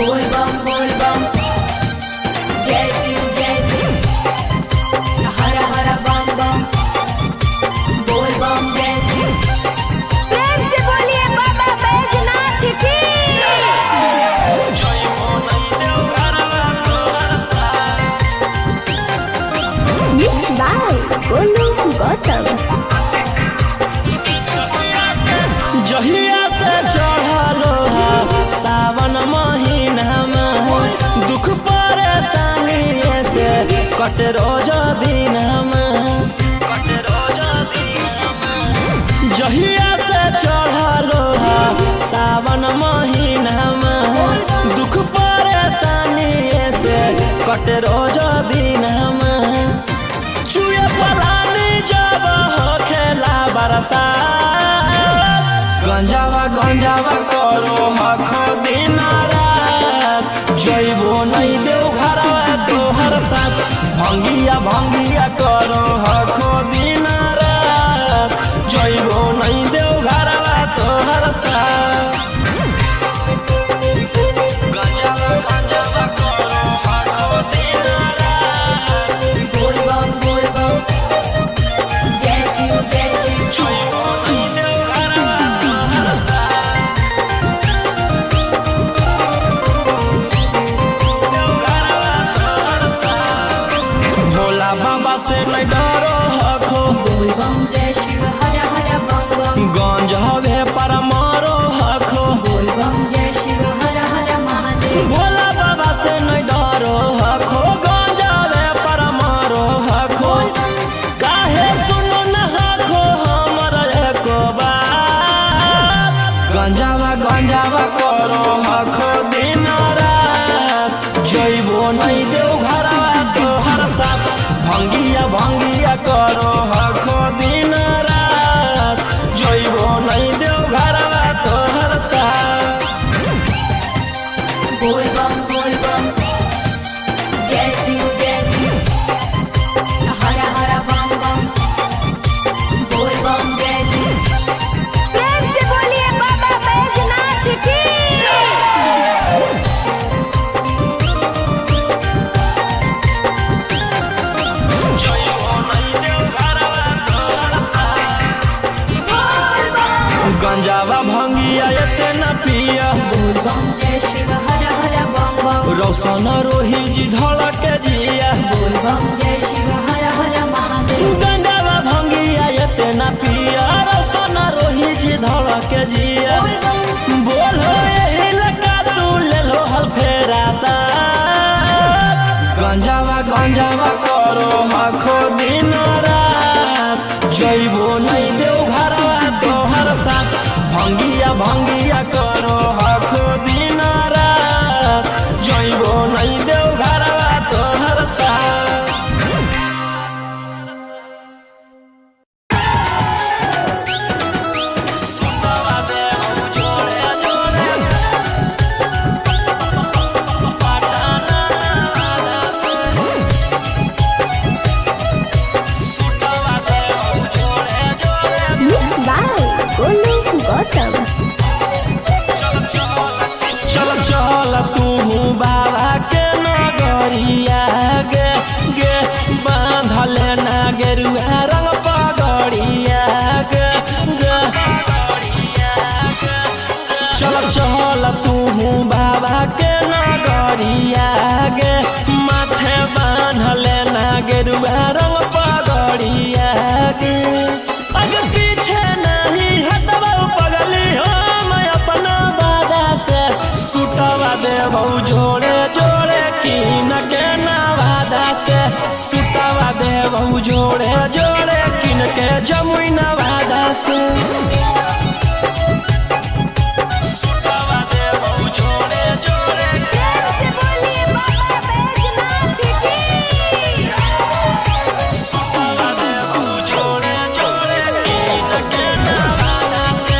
बोल बम जय शिव हर हर बम बम बोल बम जय शिव। प्रेम से बोलिए बाबा बैजनाथ की। Mix by Golu Gautam. जहिया से चढ़लो सावन महीना में दुख परेशानी से कट रोज दिन जहिया से चढ़लो सावन महीना में दुख परेशानी से कट रोज दिन चुए पलानी जब हो खेला बरसा गंजावा करो हखो दिन रात जइबो नहीं देव घरवा तोहर साथ भंगिया करो हखो दिन रात जइबो नहीं देव घरवा तोहर साथ गंजावा करो हखो दिन रात बोल बम जय शिव जइबो नहीं देव घरवा तोहर भोला बाबा से नहीं डरो हखो बोल बम जय शिव हर हर बम बम गंज हवे पर मारो हखो बोल बम जय शिव हर हर महादेव। भोला बाबा से नहीं डरो हखो गंज हवे पर मारो हखो काहे सुनो न हखो हमर एको बात गंजावा करो हखो दिन रात जइबो नहीं देव घरवा तोहर साथ भंगिया करो हखो दिन रात जइबो नहीं देव घरवा तोहर साथ बोल बम जय शिव हर हर बम बम बोल बम जय शिव। प्रेम से बोलिए बाबा बैजनाथ की। जइबो नहीं देव घरवा तोहर साथ गंजावा भंगिया एते न पिया बोल बम जय शिव हर हर बम बम रौशन रोही जी धड़क जिया बोल बम जय शिव हर हर महादेव। गंजावा भंगिया एते न पिया रौशन रोही जी धड़क जिया बोलो यही लगा तू ले लो हल फेरा सा गंजावा करो हखो दिन रात जइबो नहीं देव घरवा तोहर साथ भंगिया करो हखो दिन रात जइबो नहीं देव घरवा तोहर साथ सुतवा देव जोड़े पटाना से सुतवा देव जोड़े मिक्स बाय गोलू गौतम। चल तू बाबा के नगरिया गे बांधले ना गेरुआ रंग पगड़िया गे चल तू बाबा के नगरिया गे माथे बांधले ना गेरुआ रंग पगड़िया गे अगर पीछे नहीं हटबो पगली हम अपना बादा से सुतवा देबो जोड़े किन के नवादा से सुतवा देबो जोड़े किन के जमुई नवादा से सुतवा देबो जोड़े प्रेम से बोलिए बाबा बैजनाथ की। सुतवा देबो जोड़े किन के नवादा से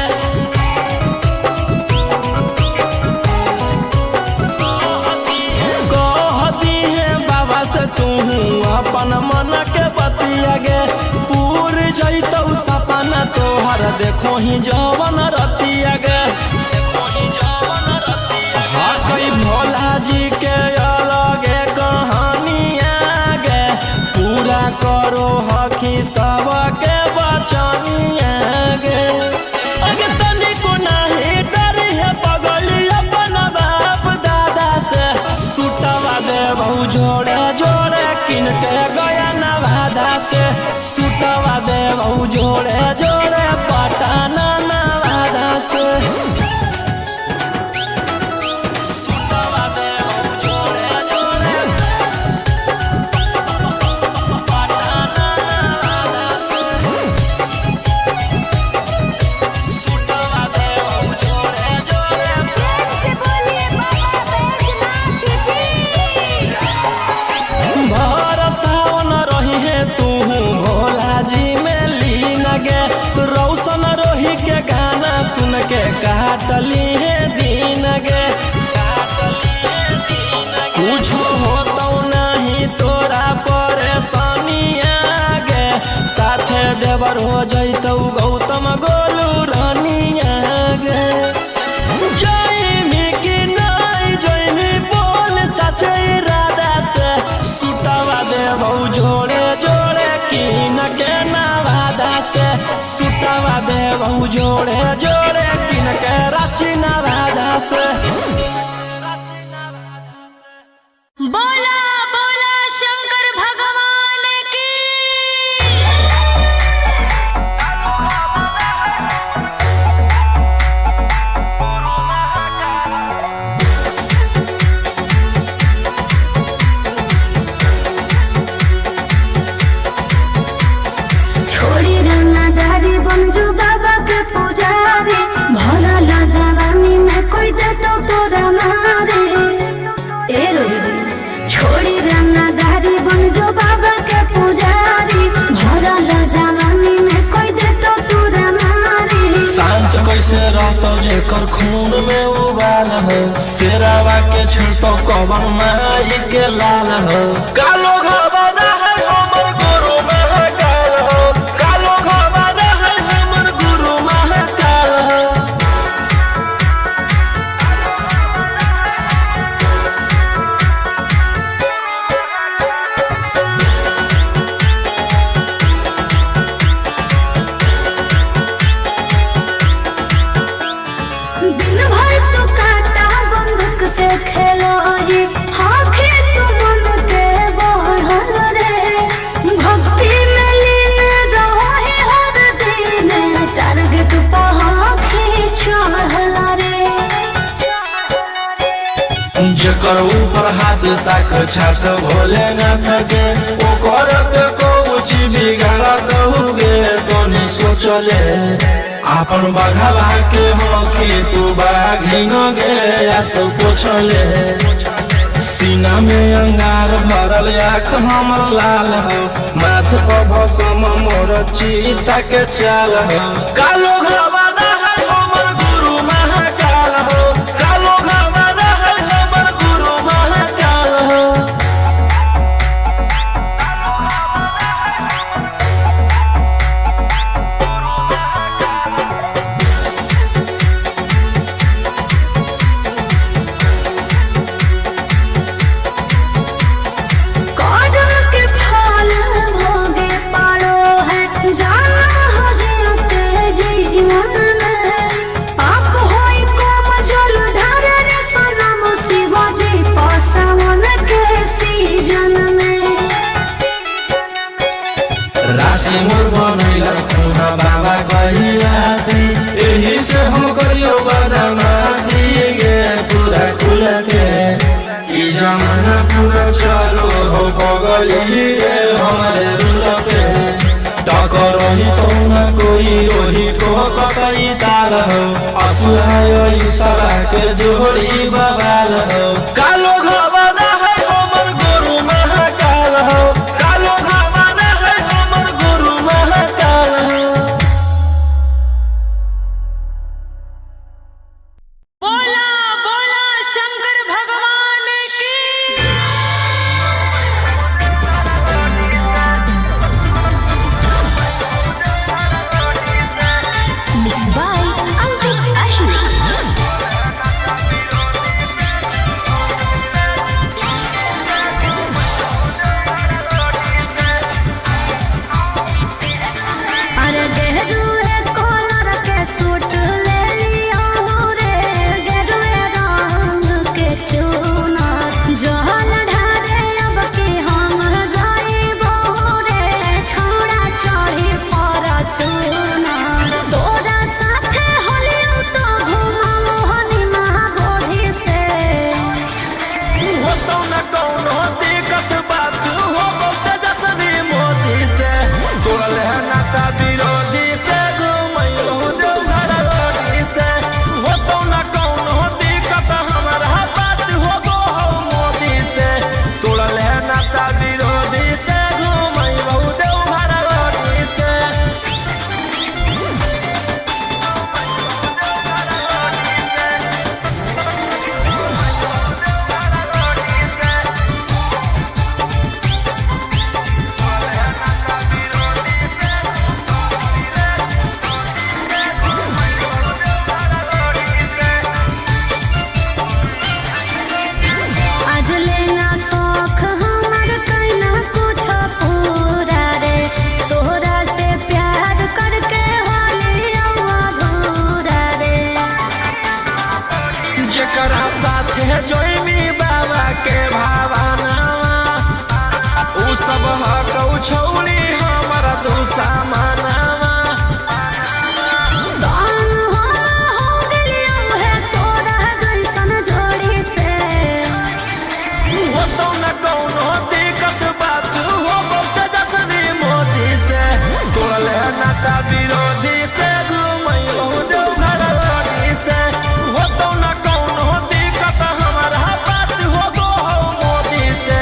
कहती है बाबा से तू अपन मन के बतिया गे पूर जइतौ सपना तोहर देखो ही जवन रतिया गे हा कई भोला ऊपर हो जैतौ गौतम गोलू रानिया गे जैमी कि नहीं जैमी बोल सचे राधा से सुतवा देबौ जोड़े जोड़े किन के नवादा से सुतवा देबौ जोड़े जोड़े किन के रांची नवादा से। बोला बोला शंकर भगवान की। छोड़ी रंगदारी बन जो बाबा के पुजारी भला ला जवानी में कोई दे तो तोरा मारे ए रोही जी। छोड़ी रंगदारी बन जो बाबा के पुजारी भला ला जवानी में कोई दे तो तोरा मारे। शांत कैसे रहतो जेकर खून में उबाल हो शेरावा के छिड़तो कवन माई के लाल हो कालो घबरा है हमर गुरु महाकाल हो कालो घबरा है हमर गुरु महाकाल हो। दिन भर तो काटा बंदूक से खेलो ये आँखें तो मन के बढ़ल रे भक्ति में लीन रहो है हर दिन टारगेट पर आँखें चढ़ल रे। जेकर ऊपर हाथ साख छात भोलेनाथ के ओकर के कुछ बिगाड़ दहुगे तोनी सोचले आपन बघला के हो कि तू बाघिन गे आस पोछले सीना में अंगार भरल आँख हमर लाल हो माथ पर भसम मोर चीता के चाल हो कालो घबरा है हमर गुरु महाकाल हो कालो घबरा है हमर गुरु महाकाल हो। कदम के फल भोगे पारो है जाना हो जियते जीवन में पाप होई कम जल ढारे रे सनम शिव जी पसावन के सीजन में। राशि मोर बनैला खुना बाबा कहिलासी एही से हम करियो बदमाशी गे पूरा खुल के ई जमाना पूरा चलो हो बगली रे हमारे रुल पे टकरही तो न कोई रोही ठोकई ताल हो असुहाय ईशा के जोड़ी बवाल हो कालो घबरा है हमर गुरु महाकाल हो कालो घबरा है हमर गुरु महाकाल हो। बोला बोला शंकर भगवान की। Mixed by Alvin Ahir. के जोइमी बाबा के भावनावा उ सब हकौ छौली हमर दुश्मनावा कौनो दिक्कत बात हो तेजस्वी मोदी से तोड़ले नाता विरोधी से घूमैयो देवघर रोडी से हो तो न कौनो दिक्कत हमारा बात हो गो मोदी से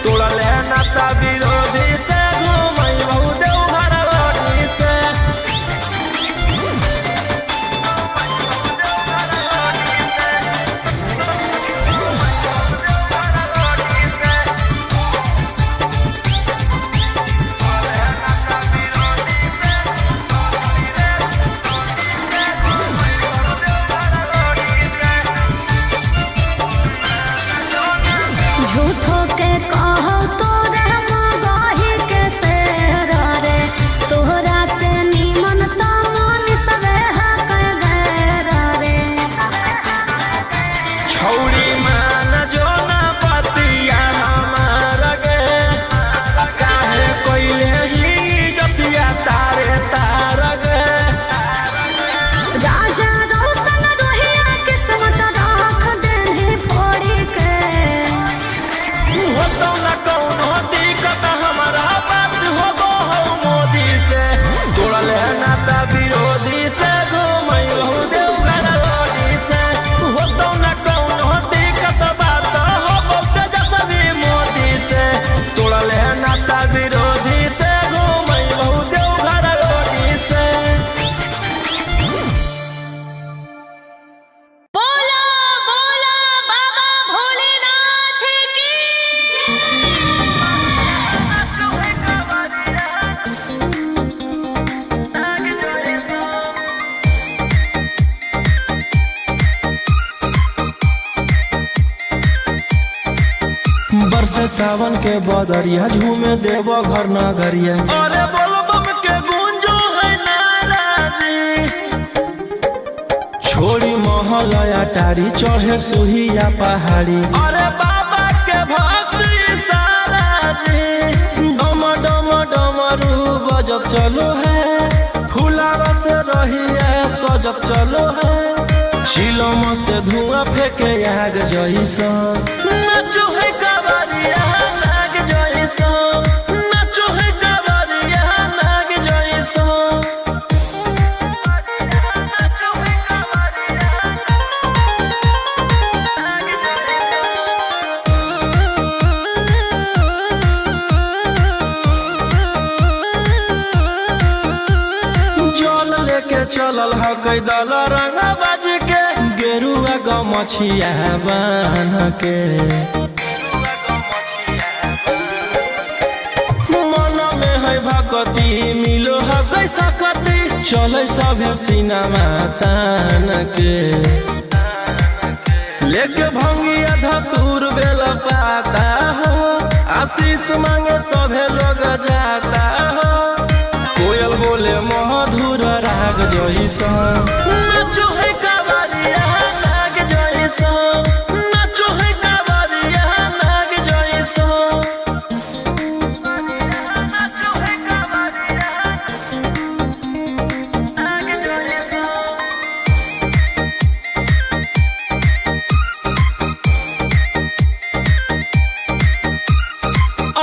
तोड़ले नाता विरोधी से घूमैयो देवघर रोडी से झूठो के कहो तोरे मगही के शेर रे तोहरा से निमन त मन सबे हक गैर रे छौड़ी मान जो ना पतिया हमार गे काहे कोइले ही जतिया तारे तार गे राजा रोशन रोहिया किस्मत राख देहि फोड़ी के हो तो न कौनो दिक्कत हमारा बात हो गो मोदी से तोड़ले नाता विरोधी से घूमैयो देवघर रोडी से हो तो न कौनो दिक्कत बात हो गो तेजस्वी मोदी से तोड़ले नाता विरोधी से घूमैयो देवघर रोडी से बोला बोला बाबा भोलेनाथ की बरसे सावन के बदरिया झूमे देव घर नगरिया अरे बोल बम के गूंजो है नाराजी छोड़ी महलया टारी चढ़े सुहिया पहाड़ी अरे बाबा के भक्ति सारा जी डम डम डमरू बजत चलो है फुलावा से रहिया सजत चलो है शिलम से धुआं फेंके आग जैसा नाचो है कावरिया नाग जैसा नाचो है कावरिया नाग जैसा जल लेके चलल ह कैदल रंग बाज के गेरुआ गमछिया बान्ह के मन में है भक्ति मिलो है कैसा कति चले सब सिनेमा तान के लेके भंगिया धतूर बेल पाता हो आशीष मांगे सभे लोग जाता हो कोयल बोले मधुर राग जैसा नाचो है कावरिया नाग जैसा नाचो है कावरिया नाग जैसा नाचो है कावरिया नाग जैसा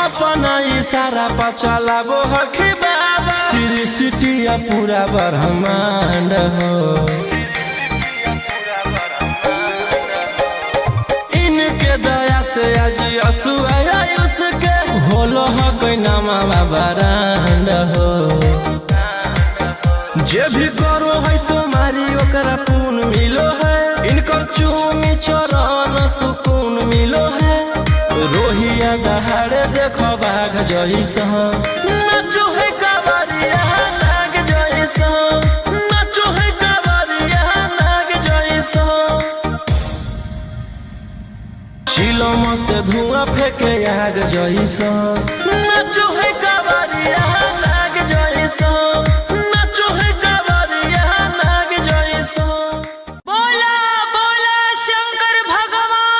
अपना इशारा पर चलाबो हखी बाबा श्री सिटिया पूरा ब्रह्मांड हो इनके दया से आज आयुष के होलो ह कोई नामा बरांड हो जे भी करो है सोमारी ओकरा पुण्य मिलो है इनकर चूमी चरण सुकून मिलो है रोहिया दहाड़े देखो बाघ जैसा नाचो है कावरिया नाग जैसा नाचो है कावरिया नाग जैसा शिलम से धुआं फेंके आग जैसा नाचो है कावरिया नाग जैसा नाचो है कावरिया नाग जैसा बोला बोला शंकर भगवान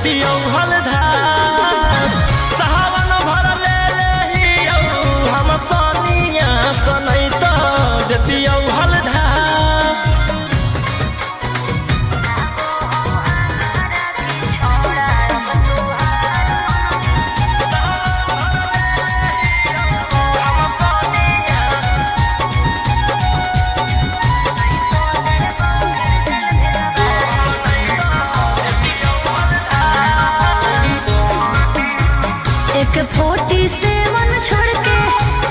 देतियौ हलधार सावन भर ले लेहियौ हम सनिया सनैत देतियौ हलधार एक 47 छोड़ के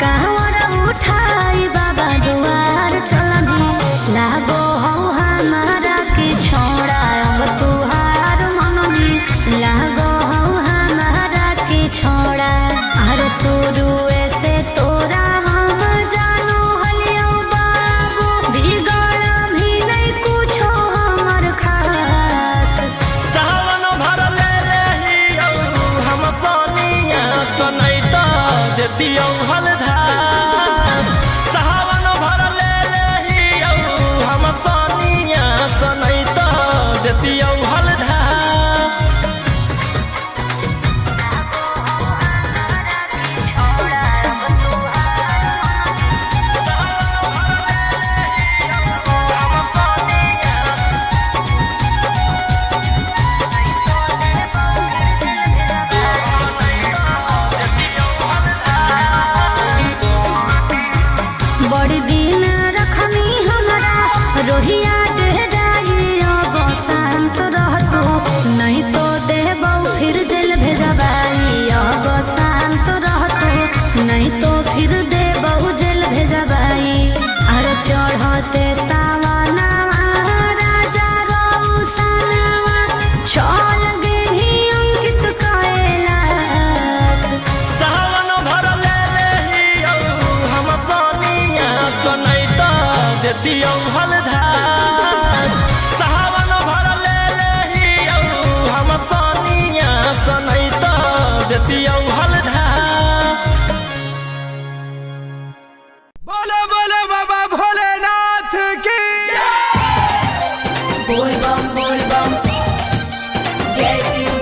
कहवर उठाई बाबा दुआर चलनी लागो हो हमारा की छोड़ा अब तुहार मननी लागो हो हमारा की छोड़ा अरे शुरू से तोरा हम जानो हलियो बाबू बिगड़ भी नहीं कुछो हमर खास सावन भर ले लेहियौ हम सनिया सनैत देतियौ हलधार सावन भर ले लेहियौ हम सनिया सनैत देतियौ हलधार बड़ी दिन रखनी हमरा रोहिया डेहराई अब शांत रहतू नहीं तो देबौ फिर जेल भेजबाई अब शांत रहतू नहीं तो फिर देबौ जेल भेजबाई अरे चढ़ते सावना राजा रौसनवा चल गेही अंकित कैलाश सावन भर ले लेहियौ हम सनिया सनैत देतियौ हलधार सावन भर ले लेहियौ हम सनिया सनैत देतियौ हलधार बोलो बोलो बाबा भोलेनाथ की बोल बम जय शिव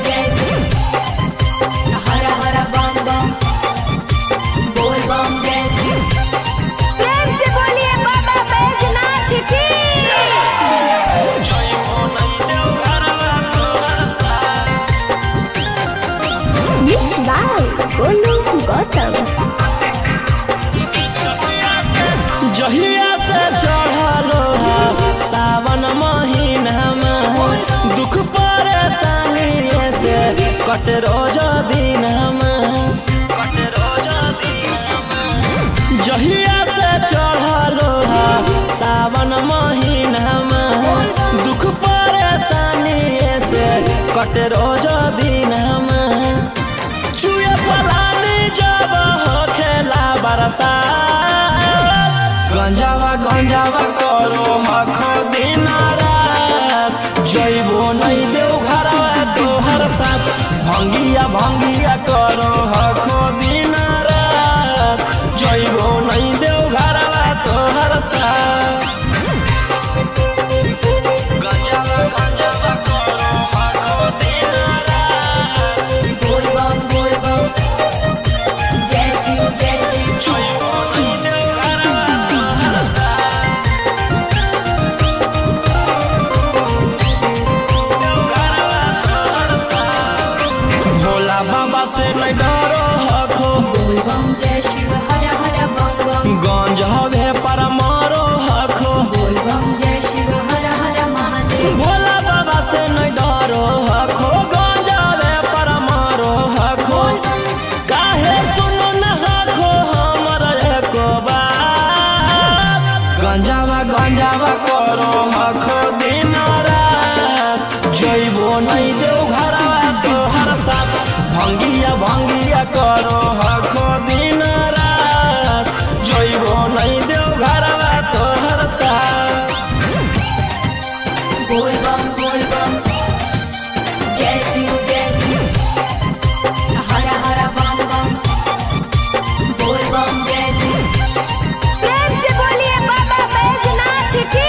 हर हर बम बम बोल बम जय शिव प्रेम से बोलिए बाबा बैजनाथ की Mixed by Golu Gautam. जहिया से चढ़लो सावन महीनामा दुख परेशानी से कट रोज दिनमा जहिया से चढ़लो सावन महीनामा दुख परेशानी से कट रोज दिनमा चुए पलानी जब खेला बरसा गंजावा करो हखो दिन रात जइबो नहीं देव घरवा तोहर साथ भंगिया करो हखो दिन रात जइबो नहीं देव घरवा तोहर साथ गंजावा करो हखो दिन रात बोल बम जय शिव जइबो नहीं देव घरवा तोहर भोला बाबा से नहीं डरो हखो बोल बम जय शिव हर हर बम बम गंज हवे पर मारो हखो बोल बम जय शिव हर हर महादेव भोला बाबा से नहीं डरो हखो गंज हवे पर मारो हखो काहे सुनो न हखो हमर एको बात गंजावा करो हखो दिन रात जइबो नहीं देव घरवा तोहर साथ भंगिया करो हखो दिन रात जइबो नहीं देव घरवा तोहर साथ बोल बम जय शिव हर हर बम बम बोल बम जय शिव प्रेम से बोलिए बाबा बैजनाथ की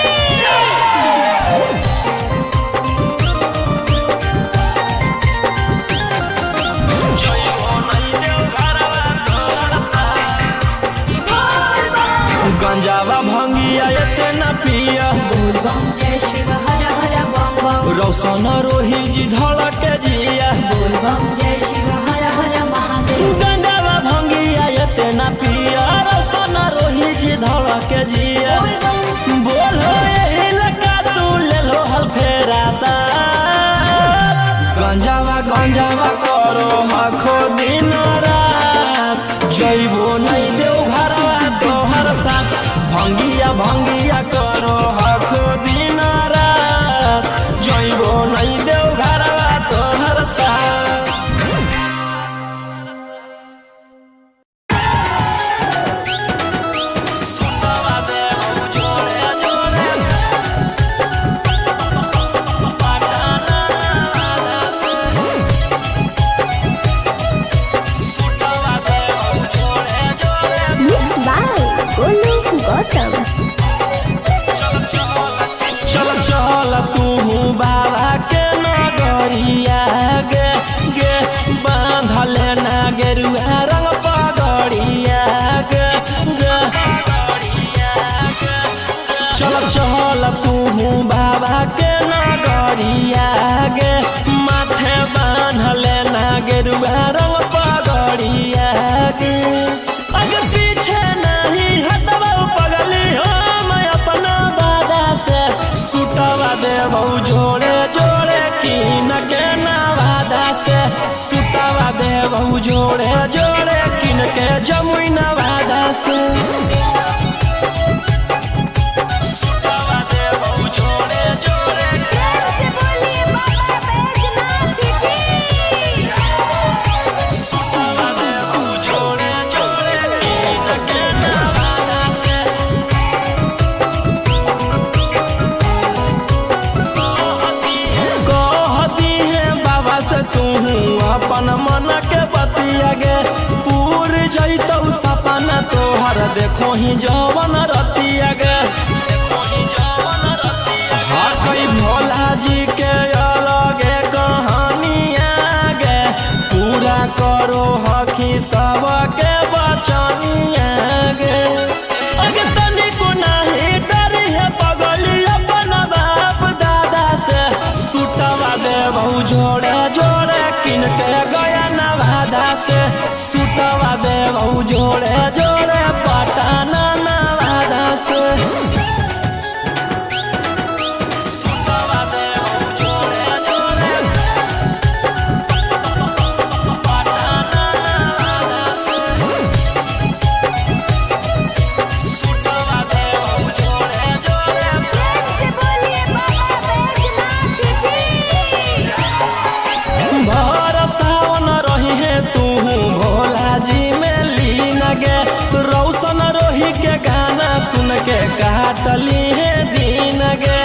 गंजावा भंगिया इतना पिया बोल बम जय शिव हर हर बम बम रौशन रोही जी धड़क जिया बोल बम जय शिव हर हर महादेव गंजावा भंगिया इतना पिया रौशन रोही जी धड़क जिया बोल बम बोलो यही लगा तू ले लो हल फेरा सा गंजावा गंजावा करो आखो दिन रात जइबो नहीं देव घरवा तोहर साथ भंगिया भंगिया करो आखो दिन रात जइबो नहीं देव घरवा तोहर साथ सुतवा देव जोड़े जोड़े पटाना से सुतवा देव जोड़े जोड़े मिक्स बाय गोलू गौतम। चल चल तू बाबा के नगरिया गे गे बांधले ना गेरुआ रंग पगड़िया गे गे चल चल तू बाबा के नगरिया गे माथे बांधले ना गेरुआ रंग पगड़िया गे अगर पीछे नहीं हटवा पगली हम अपना बादा से सुतवा देव जोड़े जोड़े किन के नवादा से सुतवा देव जोड़े जोड़े किन के जमुई नवादा से सुतवा देव जोड़े जोड़े से बोलिए बाबा बैजनाथ की सुतवा देव जोड़े जोड़े किन के नवादा से कहती है बाबा से तू अपन मन के बतिया गे पूर जैतौ सपना तोहर देखो ही जवन रतिया गे हर कोई भोला जी के अलगे कहानिया गे पूरा करो हकी सबके बचनिया गे अगे तनिको नाही डरी है पगली अपन बाप दादा से सुतवा देव जोड़े जोड़े किन के गया नवादा से सुतवा देव जोड़े जोड़े पटाना नवादा से सुतवा देव जोड़े जोड़े पटाना नवादा से सुतवा देव जोड़े जोड़े से बोलिए बाबा बैजनाथ की भर सावन रही है तू भोला जी में लीन गे रौशन रोही के गाना सुन के काटली है दिन गे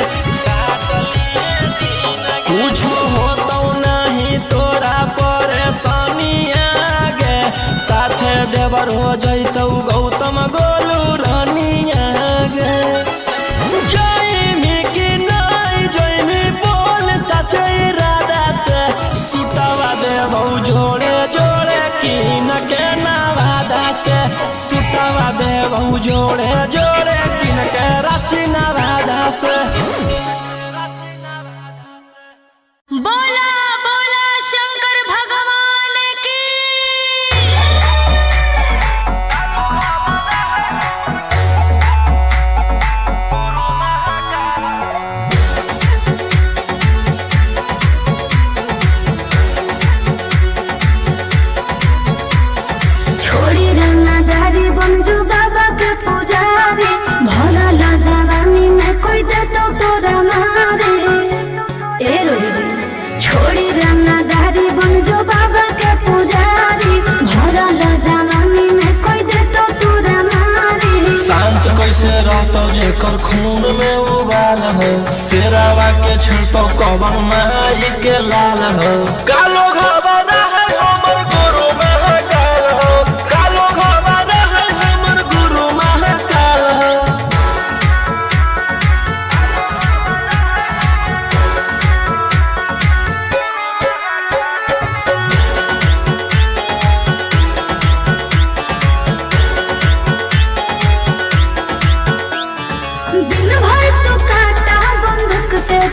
कुछ होता नहीं तोरा परेशानिया गे साथे देवर हो जैतौ गौतम गोलू रानिया गे जयमी की नहीं जयमी बोल सचे इरादा से सुतवा देव जोड़े जोड़े किन के नवादा से सुतवा देव जोड़े जोड़े किन के रांची नवादा से बोला बोला शंकर भगवान की छोड़ी रंगदारी बन जो बाबा के पुजारी भला ला जवानी में कोई दे तो तोरा मारे ए रोही जी छोड़ी रंगदारी बन जो बाबा के पुजारी भला ला जवानी में कोई दे तो तोरा मारे शांत कैसे रहतो जेकर खून में उबाल हो शेरावा के छिड़तो कवन माई के लाल हो कालो घबरा है हमर गुरु महाकाल हो कालो घबरा है हमर गुरु महाकाल हो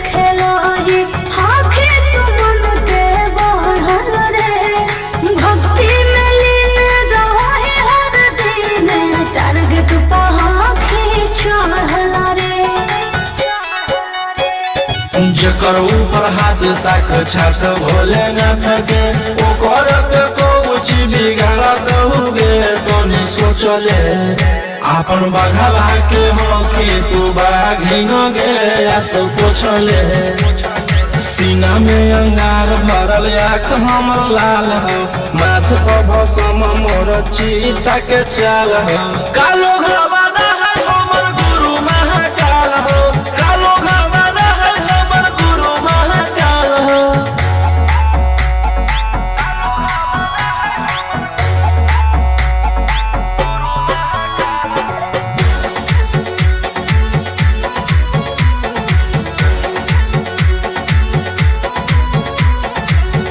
खेलाई हाखे तू मन के बढ़ल रे भक्ति में लीन रहे हर दिन टारगेट पहाखे चढ़ल रे जकर ऊपर हाथ साक्षात भोलेनाथ के ओकर के कुछ बिगाड़त हुगे तनी सोचले आपन बघला के होके तू बाघिन गे आस पोछले सीना में अंगार भरल आँख हमर लाल हो माथ पर भसम मोर चिता के चाल हो कालो घरवाना है हमर गुरु महाकाल हो कालो घरवाना है हमर गुरु महाकाल हो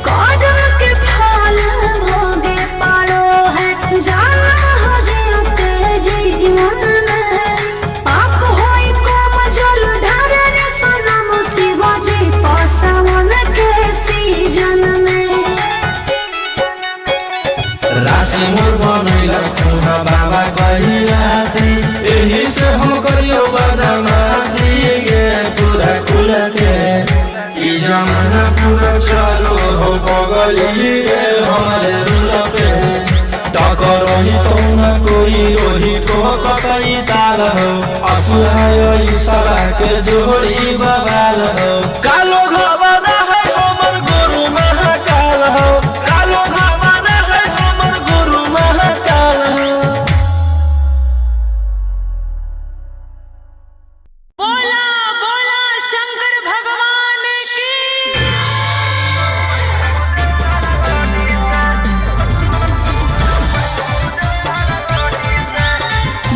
कदम के फल भोगे पारो है जाना हो जीते जीवन में पाप होई कोम जल ढारे रे सनम शिवाजी पासवन के सीजन में राशि मोर बनैला खुना बाबा कहिलासी एही से हम करियो बदमाशी गे पूरा खुल के ई जमाना पूरा चलो हो बगली गे हमारे रुल पे टकरही तो न कोई ओही ठोकतई ताल हो असुहाय ई सला के जोड़ी बवाल हो कालो घरवाना है हमर गुरु महाकाल हो कालो घरवाना है हमर गुरु महाकाल हो बोला बोला शंकर भगवान की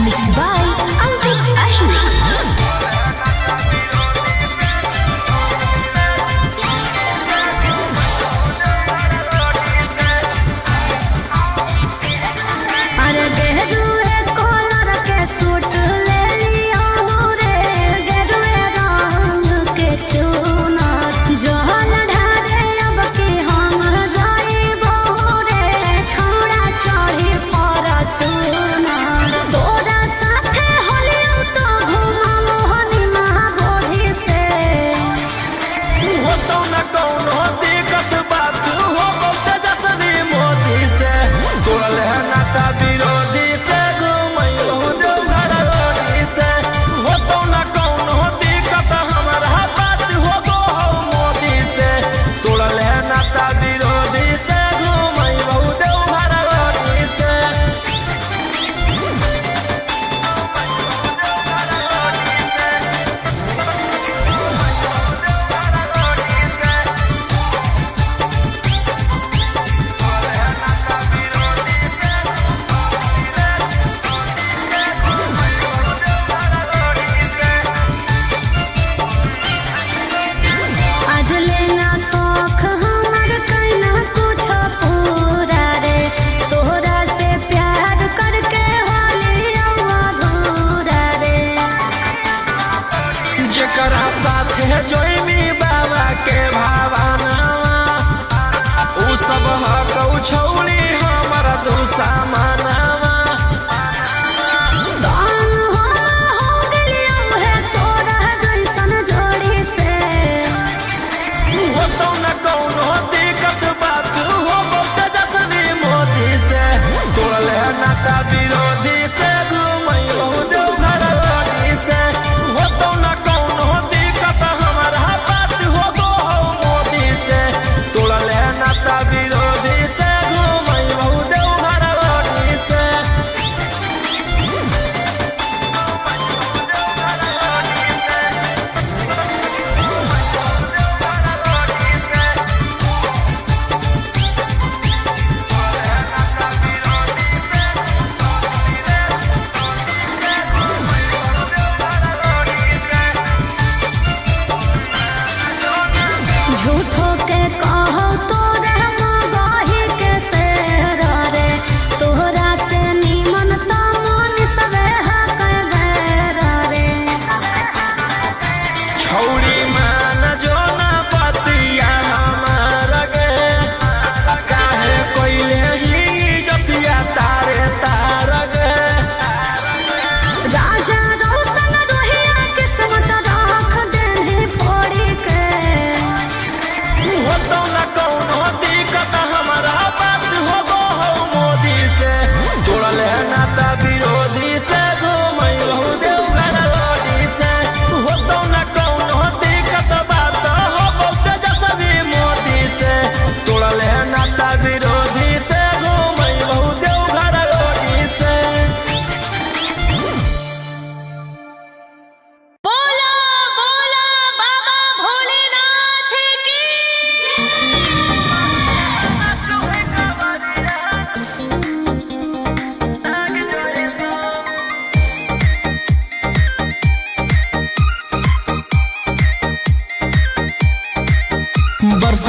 मिक्स बाय अंकित अहिर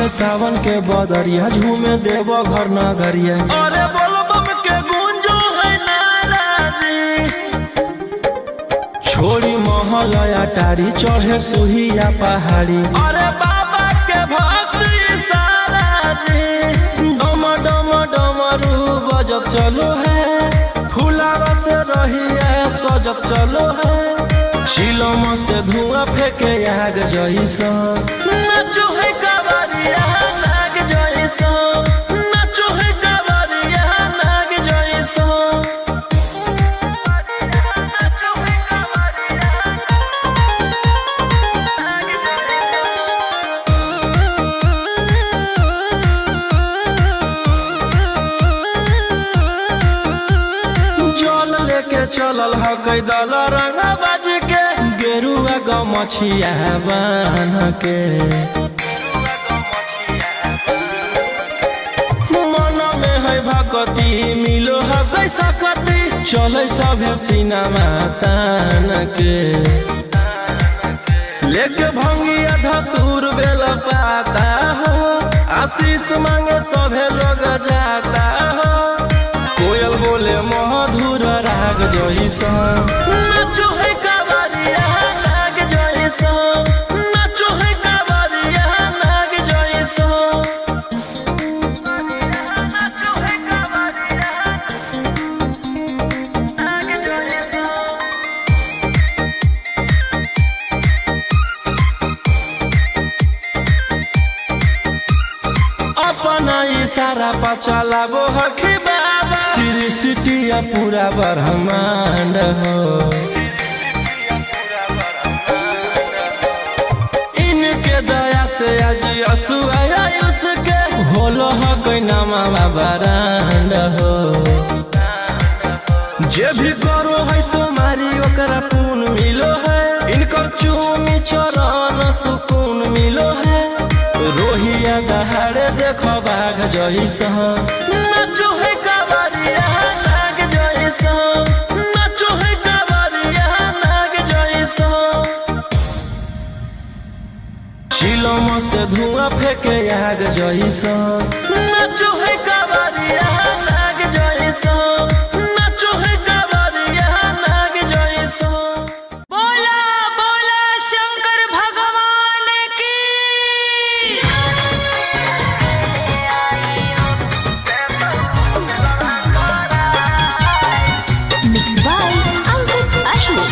बरसे सावन के बदरिया झूमे देव घर नगरिया। अरे बोलो बम के गूंजो है नाराजी, छोड़ी महल अटारी चढ़े सुहिया पहाड़ी। अरे बाबा के भक्त सारा जी, डम डम डमरू बजत चलो है, फुलावा से रही है सजत चलो है। शिलम से धुआं फेंके आग जैसा, नाचो है कावरिया नाग जैसा, नाचो है कावरिया नाग जैसा। जल लेके चलल ह कैदल रंगा बाजी के, गेरुआ गमछिया बान्ह के। मन में है भक्ति मिलो है कैसा कति, चले सभे सिनेमा तान के। लेके भंगिया धतूर बेल पाता हो, आशीष मांगे सभे लोग जाता हो। कोयल बोले मधुर राग जैसा, नाचो है कावरिया नाग जैसा, नाचो है कावरिया नाग जैसा। नाचो है कावरिया नाग जैसा। अपना इशारा पर चलाबो हखी बाबा, सृष्टिया पूरा ब्रह्मांड हो। इनके दया से आज असुआया उसके, होलो हो कोई नामा बरांड हो। जे भी करो है सोमारी ओकरा पून मिलो है, इनकर चूमी चरण सुकून मिलो है। रोहिया दहाड़े देखो बाघ जैसा, नाचो है कावरिया नाग जैसा, नाचो है कावरिया नाग जैसा। शिलम से धुआं फेंके आग जैसा, नाचो है कावरिया नाग जैसा, नाचो है कावरिया नाग जैसा। बोला बोला शंकर भगवान की। Mixed by Ankit Ashok.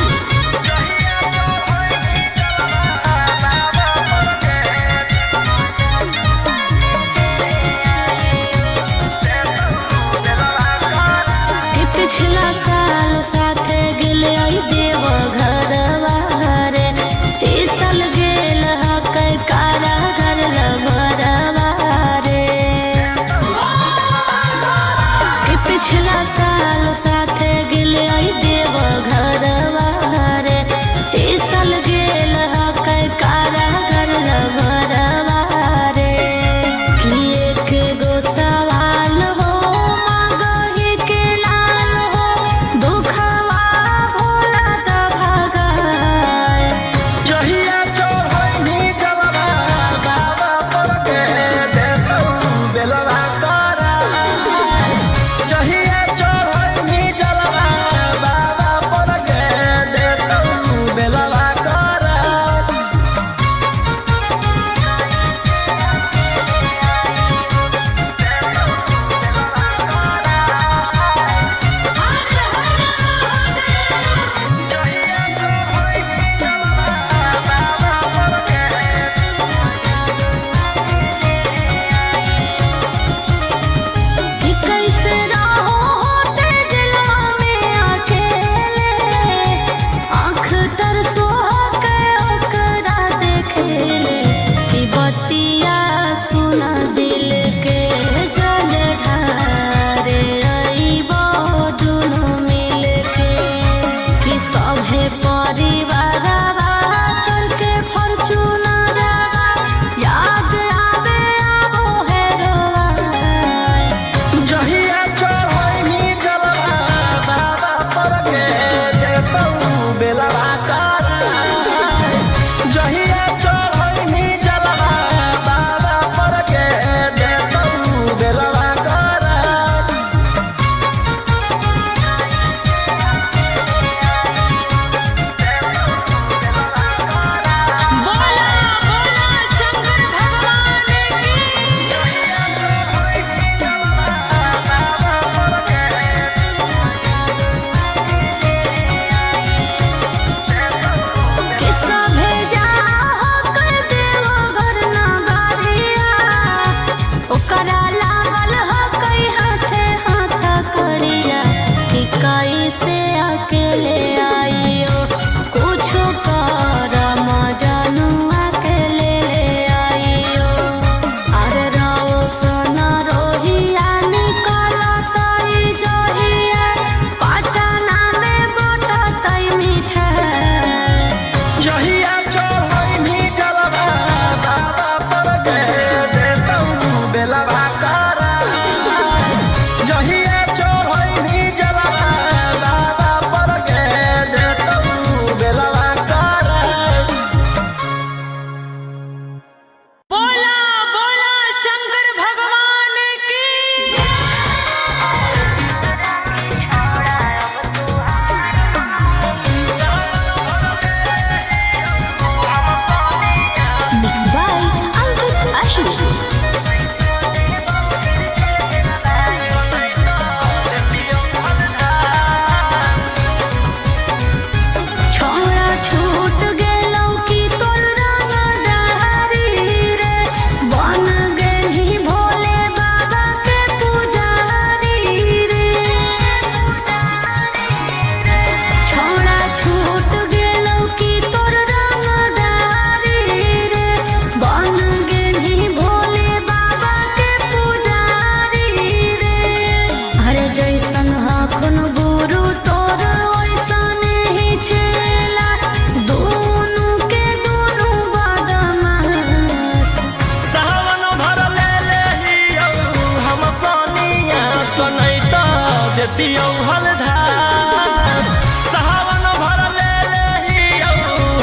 देतियौ हलधार सावन भर ले लेहियौ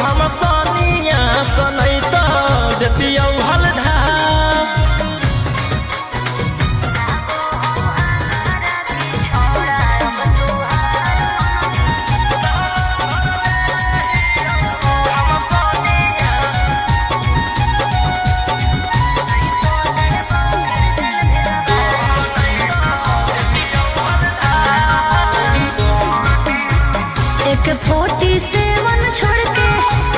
हम सनिया सनैत देतियौ हलधार एक 47 छोड़ के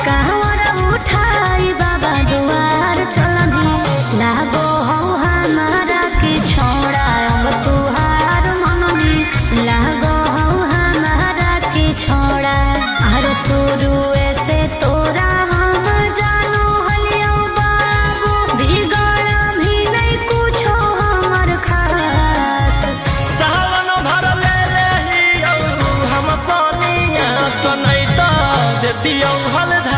कहवर उठाई बाबा दुआर चलनी लागो हो हमारा की छोड़ा अब तुहार मननी लागो हो हमारा की छोड़ा अरे शुरू से तोरा हम जानो हलियो बाबू बिगड़ भी नहीं कुछो हमर खास सावन भर ले लेहियौ हम सनिया सनैत देतियौ हलधार